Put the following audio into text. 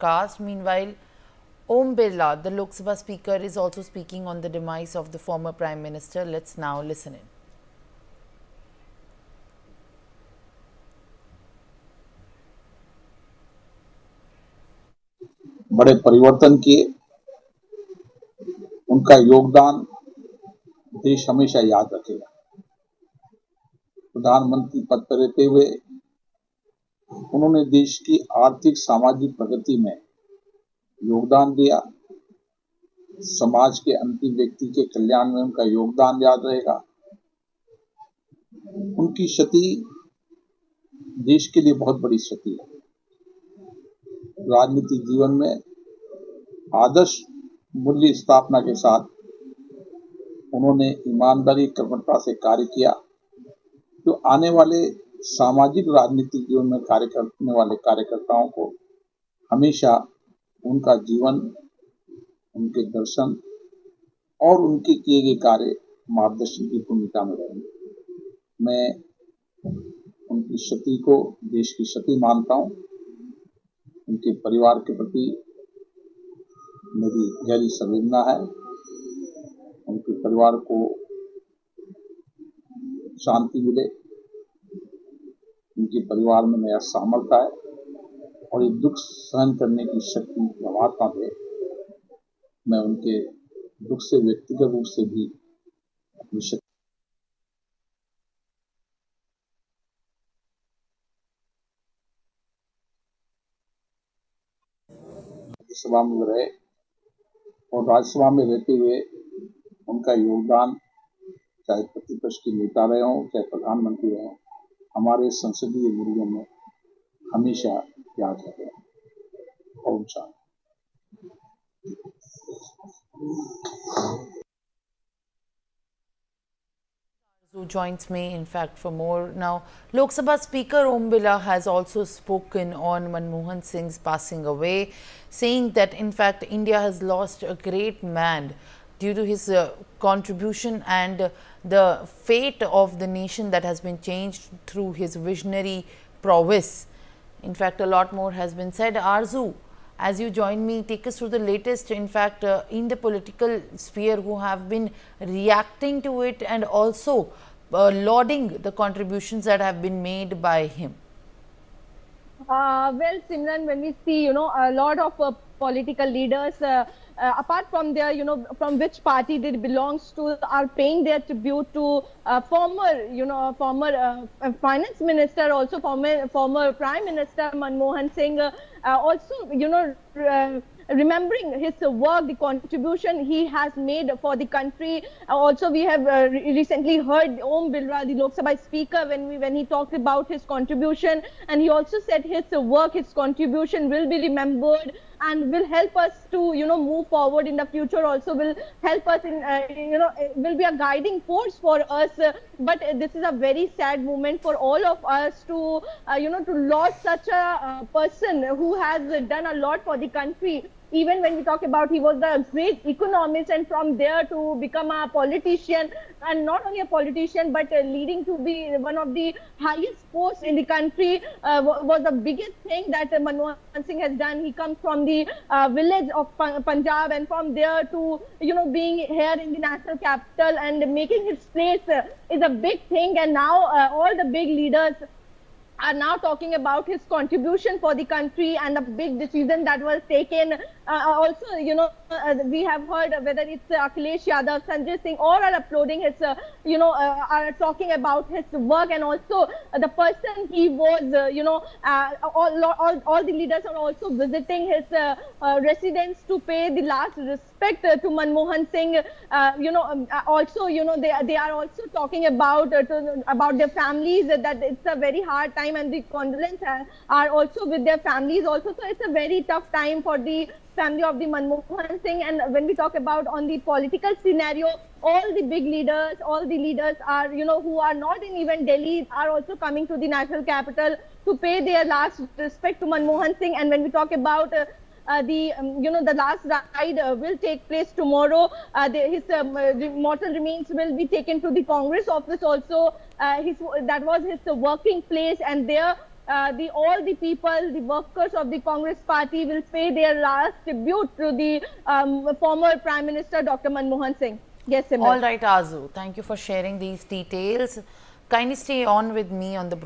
Cast. Meanwhile, Om Birla, the Lok Sabha Speaker, is also speaking on the demise of the former Prime Minister. Let's now listen in. बड़े परिवर्तन किए। उनका योगदान देश हमेशा याद रखेगा। प्रधानमंत्री पद पर रहते हुए उन्होंने देश की आर्थिक सामाजिक प्रगति में योगदान दिया। समाज के अंतिम व्यक्ति के कल्याण में उनका योगदान याद रहेगा। उनकी क्षति देश के लिए बहुत बड़ी क्षति है। राजनीतिक जीवन में आदर्श मूल्य स्थापना के साथ उन्होंने ईमानदारी कर्मठता से कार्य किया, जो आने वाले सामाजिक राजनीतिक जीवन में कार्य करने वाले कार्यकर्ताओं को हमेशा उनका जीवन, उनके दर्शन और उनके किए गए कार्य मार्गदर्शन की भूमिका में रहेंगे। मैं उनकी क्षति को देश की क्षति मानता हूं। उनके परिवार के प्रति मेरी गहरी संवेदना है। उनके परिवार को शांति मिले, उनके परिवार में नया सामर्थ्य आए और ये दुख सहन करने की शक्ति परमात्मा दे। मैं उनके दुख से व्यक्तिगत रूप से भी अपनी शक्ति राज्यसभा में रहे और राज्यसभा में रहते हुए उनका योगदान, चाहे प्रतिपक्ष के नेता रहे हों, चाहे प्रधानमंत्री रहे हों, हमारे संसदीय मूल्यों में हमेशा याद रहेगा। Om Shanti. Who joins me, in fact, for more. Now, Lok Sabha Speaker Om Birla has also spoken on Manmohan Singh's passing away, saying that, in fact, India has lost a great man due to his contribution and the fate of the nation that has been changed through his visionary prowess. In fact, a lot more has been said. Arzu, as you join me, take us through the latest, in fact, in the political sphere, who have been reacting to it and also lauding the contributions that have been made by him. Well, Simran, when we see, a lot of political leaders, apart from their, from which party they belongs to, are paying their tribute to former finance minister, also former Prime Minister Manmohan Singh, also, remembering his work, the contribution he has made for the country. Also, we have recently heard Om Birla, the Lok Sabha Speaker, when he talked about his contribution, and he also said his work, his contribution will be remembered and will help us to move forward in the future. Also, will help us in will be a guiding force for us. But this is a very sad moment for all of us to to lose such a person who has done a lot for the country. Even when we talk about, he was the great economist, and from there to become a politician, and not only a politician but leading to be one of the highest posts in the country, was the biggest thing that Manmohan Singh has done. He comes from the village of Punjab, and from there to being here in the national capital and making his place is a big thing. And now all the big leaders are now talking about his contribution for the country and the big decision that was taken. Also, we have heard whether it's Akhilesh Yadav, Sanjay Singh, all are uploading his, are talking about his work, and also the person he was, all the leaders are also visiting his residence to pay the last respect to Manmohan Singh. Also, they are also talking about their families, that it's a very hard time, and the condolences are also with their families also. So it's a very tough time for the family of the Manmohan Singh. And when we talk about on the political scenario, all the big leaders, all the leaders are, who are not in even Delhi, are also coming to the national capital to pay their last respect to Manmohan Singh. And when we talk about the last ride will take place tomorrow. His mortal remains will be taken to the Congress office also. That was his working place, and there all the people, the workers of the Congress party will pay their last tribute to the former Prime Minister Dr. Manmohan Singh. Yes, Simran. All right, Azu. Thank you for sharing these details. Kindly stay on with me on the broadcast.